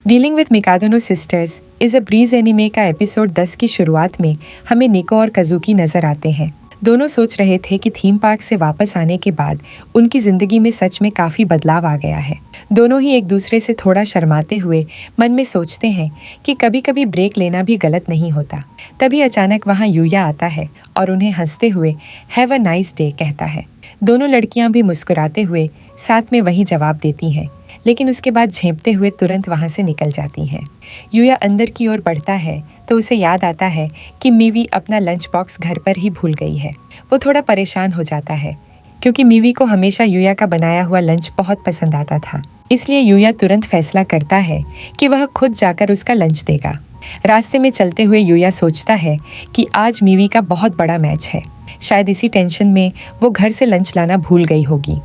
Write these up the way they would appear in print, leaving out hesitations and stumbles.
Dealing with Mikado no sisters is a breeze anime का episode 10 की शुरुआत में हमें निको और कजुकी नजर आते हैं। दोनों सोच रहे थे कि थीम पार्क से वापस आने के बाद उनकी जिंदगी में सच में काफी बदलाव आ गया है। दोनों ही एक दूसरे से थोड़ा शर्माते हुए मन में सोचते हैं कि कभी कभी ब्रेक लेना भी गलत नहीं होता। तभी अचानक वहाँ यूया आता है और उन्हें हंसते हुए हैव अ नाइस डे कहता है। दोनों लड़कियां भी मुस्कुराते हुए साथ में वही जवाब देती हैं, लेकिन उसके बाद झेंपते हुए तुरंत वहां से निकल जाती हैं। यूया अंदर की ओर बढ़ता है तो उसे याद आता है कि मीवी अपना लंच बॉक्स घर पर ही भूल गई है। वो थोड़ा परेशान हो जाता है क्योंकि मीवी को हमेशा यूया का बनाया हुआ लंच बहुत पसंद आता था। इसलिए यूया तुरंत फैसला करता है कि वह खुद जाकर उसका लंच देगा। रास्ते में चलते हुए यूया सोचता है कि आज मीवी का बहुत बड़ा मैच है। शायद इसी टेंशन में वो घर से लंच लाना भूल गई होगी।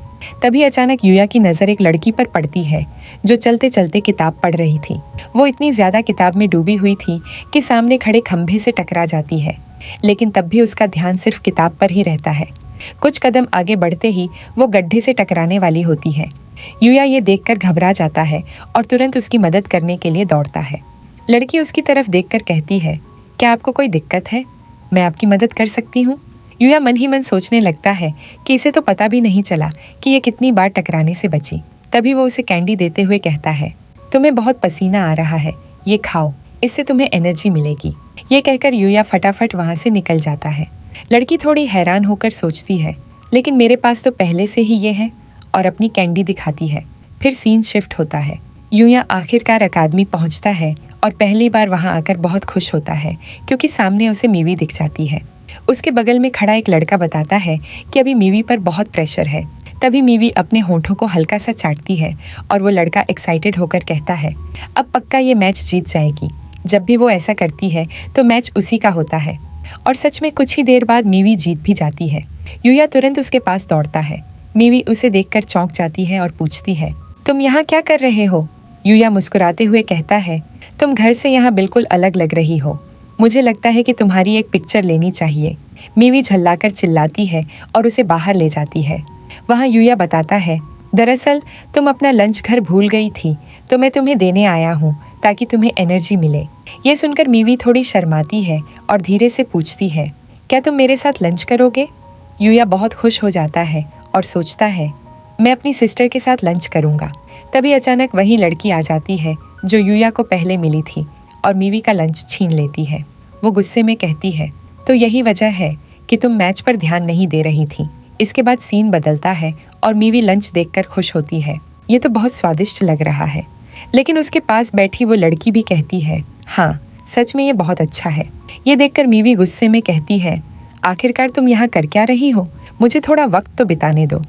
तभी अचानक यूया की नज़र एक लड़की पर पड़ती है जो चलते चलते किताब पढ़ रही थी। वो इतनी ज़्यादा किताब में डूबी हुई थी कि सामने खड़े खंभे से टकरा जाती है, लेकिन तब भी उसका ध्यान सिर्फ किताब पर ही रहता है। कुछ कदम आगे बढ़ते ही वो गड्ढे से टकराने वाली होती है। यूया ये देखकर घबरा जाता है और तुरंत उसकी मदद करने के लिए दौड़ता है। लड़की उसकी तरफ देखकर कहती है, क्या आपको कोई दिक्कत है? मैं आपकी मदद कर सकती हूँ। यूया मन ही मन सोचने लगता है कि इसे तो पता भी नहीं चला कि ये कितनी बार टकराने से बची। तभी वो उसे कैंडी देते हुए कहता है, तुम्हें बहुत पसीना आ रहा है, ये खाओ, इससे तुम्हें एनर्जी मिलेगी। ये कहकर यूया फटाफट वहाँ से निकल जाता है। लड़की थोड़ी हैरान होकर सोचती है, लेकिन मेरे पास तो पहले से ही ये है, और अपनी कैंडी दिखाती है। फिर सीन शिफ्ट होता है। यूया आखिरकार अकादमी पहुँचता है और पहली बार वहाँ आकर बहुत खुश होता है क्योंकि सामने उसे मीवी दिख जाती है। उसके बगल में खड़ा एक लड़का बताता है कि अभी मीवी पर बहुत प्रेशर है। तभी मीवी अपने होंठों को हल्का सा चाटती है और वो लड़का एक्साइटेड होकर कहता है, अब पक्का ये मैच जीत जाएगी। जब भी वो ऐसा करती है तो मैच उसी का होता है। और सच में कुछ ही देर बाद मीवी जीत भी जाती है। यूया तुरंत उसके पास दौड़ता है। मीवी उसे देखकर चौंक जाती है और पूछती है, तुम यहाँ क्या कर रहे हो? यूया मुस्कुराते हुए कहता है, तुम घर से यहाँ बिल्कुल अलग लग रही हो। मुझे लगता है कि तुम्हारी एक पिक्चर लेनी चाहिए। मीवी झल्लाकर चिल्लाती है और उसे बाहर ले जाती है। वहाँ यूया बताता है, दरअसल तुम अपना लंच घर भूल गई थी तो मैं तुम्हें देने आया हूँ ताकि तुम्हें एनर्जी मिले। ये सुनकर मीवी थोड़ी शर्माती है और धीरे से पूछती है, क्या तुम मेरे साथ लंच करोगे? यूया बहुत खुश हो जाता है और सोचता है, मैं अपनी सिस्टर के साथ लंच करूँगा। तभी अचानक वही लड़की आ जाती है जो यूया को पहले मिली थी और मीवी का लंच छीन लेती है। वो गुस्से में कहती है, तो यही वजह है कि तुम मैच पर ध्यान नहीं दे रही थी। इसके बाद सीन बदलता है और मीवी लंच देखकर खुश होती है। ये तो बहुत स्वादिष्ट लग रहा है। लेकिन उसके पास बैठी वो लड़की भी कहती है, हाँ सच में ये बहुत अच्छा है। ये देखकर मीवी गुस्से में कहती है, आखिरकार तुम यहाँ कर क्या रही हो? मुझे थोड़ा वक्त तो बिताने दो।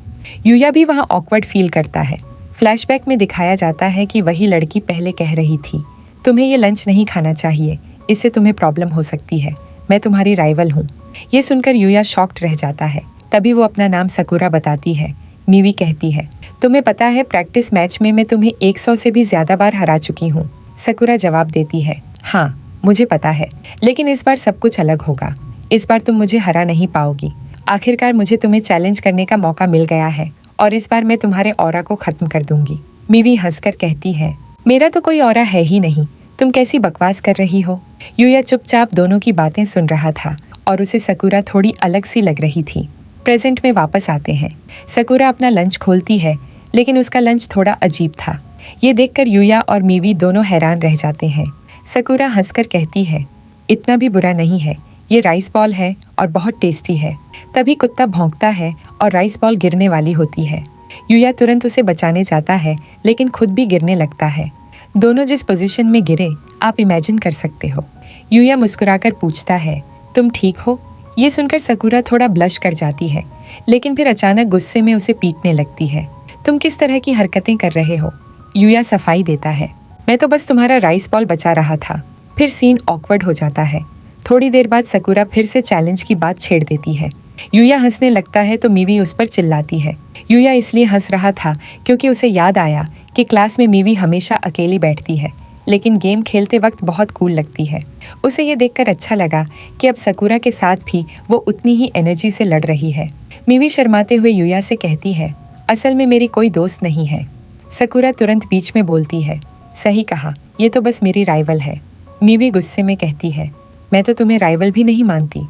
यूया भी वहाँ ऑकवर्ड फील करता है। फ्लैशबैक में दिखाया जाता है कि वही लड़की पहले कह रही थी, तुम्हें ये लंच नहीं खाना चाहिए, इससे तुम्हें प्रॉब्लम हो सकती है। मैं तुम्हारी राइवल हूँ। ये सुनकर यूया शॉक्ड रह जाता है। तभी वो अपना नाम सकुरा बताती है। मीवी कहती है, तुम्हें पता है प्रैक्टिस मैच में मैं तुम्हें 100 से भी ज्यादा बार हरा चुकी हूँ। सकुरा जवाब देती है, हाँ मुझे पता है, लेकिन इस बार सब कुछ अलग होगा। इस बार तुम मुझे हरा नहीं पाओगी। आखिरकार मुझे तुम्हें चैलेंज करने का मौका मिल गया है और इस बार मैं तुम्हारे ऑरा को खत्म कर दूंगी। मीवी हंसकर कहती है, मेरा तो कोई ऑरा है ही नहीं, तुम कैसी बकवास कर रही हो? यूया चुपचाप दोनों की बातें सुन रहा था और उसे सकुरा थोड़ी अलग सी लग रही थी। प्रेजेंट में वापस आते हैं। सकुरा अपना लंच खोलती है, लेकिन उसका लंच थोड़ा अजीब था। ये देखकर यूया और मीवी दोनों हैरान रह जाते हैं। सकुरा हंसकर कहती है, इतना भी बुरा नहीं है, ये राइस बॉल है और बहुत टेस्टी है। तभी कुत्ता भौंकता है और राइस बॉल गिरने वाली होती है। यूया तुरंत उसे बचाने जाता है, लेकिन खुद भी गिरने लगता है। दोनों जिस पोजीशन में गिरे आप इमेजिन कर सकते हो। यूया मुस्कुराकर पूछता है, तुम ठीक हो? ये सुनकर सकुरा थोड़ा ब्लश कर जाती है, लेकिन फिर अचानक गुस्से में उसे पीटने लगती है। तुम किस तरह की हरकतें कर रहे हो? यूया सफाई देता है, मैं तो बस तुम्हारा राइस बॉल बचा रहा था। फिर सीन ऑकवर्ड हो जाता है। थोड़ी देर बाद सकुरा फिर से चैलेंज की बात छेड़ देती है। यूया हंसने लगता है तो मीवी उस पर चिल्लाती है। यूया इसलिए हंस रहा था क्योंकि उसे याद आया कि क्लास में मीवी हमेशा अकेली बैठती है, लेकिन गेम खेलते वक्त बहुत कूल लगती है। उसे ये देखकर अच्छा लगा कि अब सकुरा के साथ भी वो उतनी ही एनर्जी से लड़ रही है। मीवी शर्माते हुए यूया से कहती है, असल में मेरी कोई दोस्त नहीं है। सकुरा तुरंत बीच में बोलती है, सही कहा, ये तो बस मेरी राइवल है। मीवी गुस्से में कहती है, मैं तो तुम्हें राइवल भी नहीं मानती।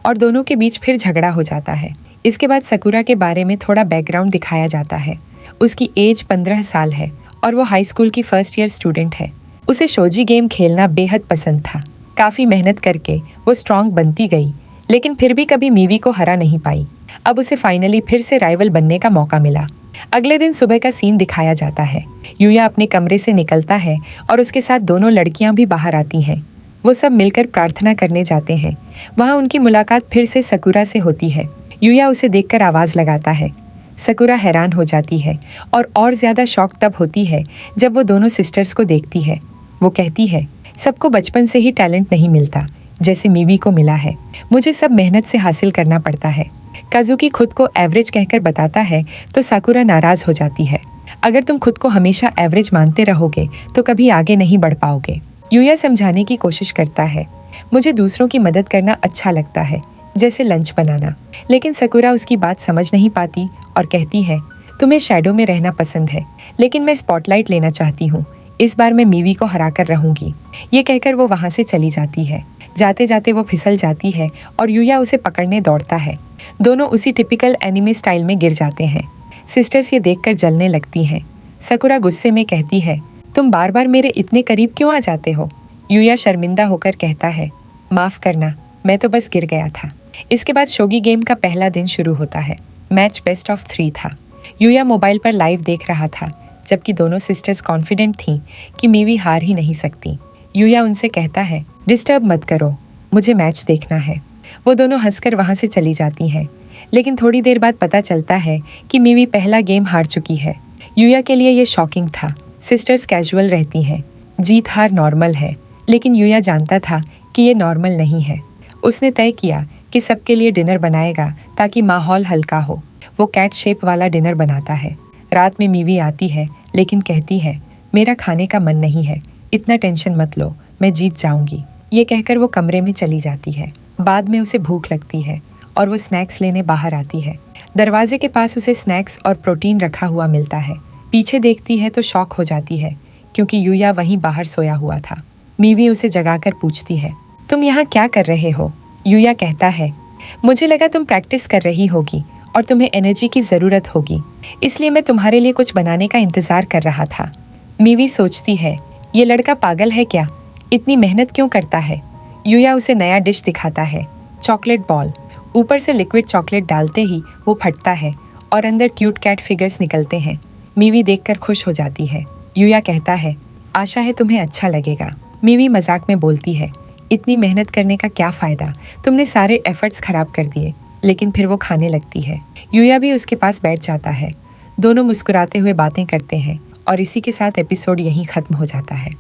और दोनों के बीच फिर झगड़ा हो जाता है। इसके बाद सकुरा के बारे में थोड़ा बैकग्राउंड दिखाया जाता है। उसकी एज 15 साल है और वो हाई स्कूल की फर्स्ट ईयर स्टूडेंट है। उसे शोजी गेम खेलना बेहद पसंद था। काफी मेहनत करके वो स्ट्रांग बनती गई, लेकिन फिर भी कभी मीवी को हरा नहीं पाई। अब उसे फाइनली फिर से राइवल बनने का मौका मिला। अगले दिन सुबह का सीन दिखाया जाता है। यूया अपने कमरे से निकलता है और उसके साथ दोनों लड़कियां भी बाहर आती हैं। वो सब मिलकर प्रार्थना करने जाते हैं। वहाँ उनकी मुलाकात फिर से सकुरा से होती है। यूया उसे देखकर आवाज लगाता है। सकुरा हैरान हो जाती है और ज्यादा शॉक तब होती है जब वो दोनों सिस्टर्स को देखती है। वो कहती है, सबको बचपन से ही टैलेंट नहीं मिलता जैसे मीवी को मिला है। मुझे सब मेहनत से हासिल करना पड़ता है। काजुकी खुद को एवरेज कहकर बताता है तो साकुरा नाराज हो जाती है। अगर तुम खुद को हमेशा एवरेज मानते रहोगे तो कभी आगे नहीं बढ़ पाओगे। यूया समझाने की कोशिश करता है, मुझे दूसरों की मदद करना अच्छा लगता है, जैसे लंच बनाना। लेकिन सकुरा उसकी बात समझ नहीं पाती और कहती है, तुम्हें शैडो में रहना पसंद है, लेकिन मैं स्पॉटलाइट लेना चाहती हूँ। इस बार मैं मीवी को हरा कर रहूंगी। ये कहकर वो वहाँ से चली जाती है। जाते जाते वो फिसल जाती है और यूया उसे पकड़ने दौड़ता है। दोनों उसी टिपिकल एनिमे स्टाइल में गिर जाते हैं। सिस्टर्स ये देखकर जलने लगती हैं। सकुरा गुस्से में कहती है, तुम बार बार मेरे इतने करीब क्यों आ जाते हो? यूया शर्मिंदा होकर कहता है, माफ करना, मैं तो बस गिर गया था। इसके बाद शोगी गेम का पहला दिन शुरू होता है। मैच बेस्ट ऑफ 3 था। यूया मोबाइल पर लाइव देख रहा था, जबकि दोनों सिस्टर्स कॉन्फिडेंट थीं कि मीवी हार ही नहीं सकती। यूया उनसे कहता है, डिस्टर्ब मत करो, मुझे मैच देखना है। वो दोनों हंसकर वहाँ से चली जाती हैं। लेकिन थोड़ी देर बाद पता चलता है कि मीवी पहला गेम हार चुकी है। यूया के लिए ये शॉकिंग था। सिस्टर्स कैजुअल रहती हैं, जीत हार नॉर्मल है, लेकिन यूया जानता था कि ये नॉर्मल नहीं है। उसने तय किया कि सबके लिए डिनर बनाएगा ताकि माहौल हल्का हो। वो कैट शेप वाला डिनर बनाता है। रात में मीवी आती है, लेकिन कहती है, मेरा खाने का मन नहीं है, इतना टेंशन मत लो, मैं जीत जाऊंगी। ये कहकर वो कमरे में चली जाती है। बाद में उसे भूख लगती है और वो स्नैक्स लेने बाहर आती है। दरवाजे के पास उसे स्नैक्स और प्रोटीन रखा हुआ मिलता है। पीछे देखती है तो शॉक हो जाती है, क्योंकि यूया वहीं बाहर सोया हुआ था। मीवी उसे जगाकर पूछती है, तुम यहाँ क्या कर रहे हो? यूया कहता है, मुझे लगा तुम प्रैक्टिस कर रही होगी और तुम्हें एनर्जी की ज़रूरत होगी, इसलिए मैं तुम्हारे लिए कुछ बनाने का इंतज़ार कर रहा था। मीवी सोचती है, ये लड़का पागल है क्या? इतनी मेहनत क्यों करता है? यूया उसे नया डिश दिखाता है, चॉकलेट बॉल। ऊपर से लिक्विड चॉकलेट डालते ही वो फटता है और अंदर क्यूट कैट फिगर्स निकलते हैं। मीवी देखकर खुश हो जाती है। यूया कहता है, आशा है तुम्हें अच्छा लगेगा। मीवी मजाक में बोलती है, इतनी मेहनत करने का क्या फ़ायदा, तुमने सारे एफर्ट्स खराब कर दिए। लेकिन फिर वो खाने लगती है। यूया भी उसके पास बैठ जाता है। दोनों मुस्कुराते हुए बातें करते हैं और इसी के साथ एपिसोड यहीं ख़त्म हो जाता है।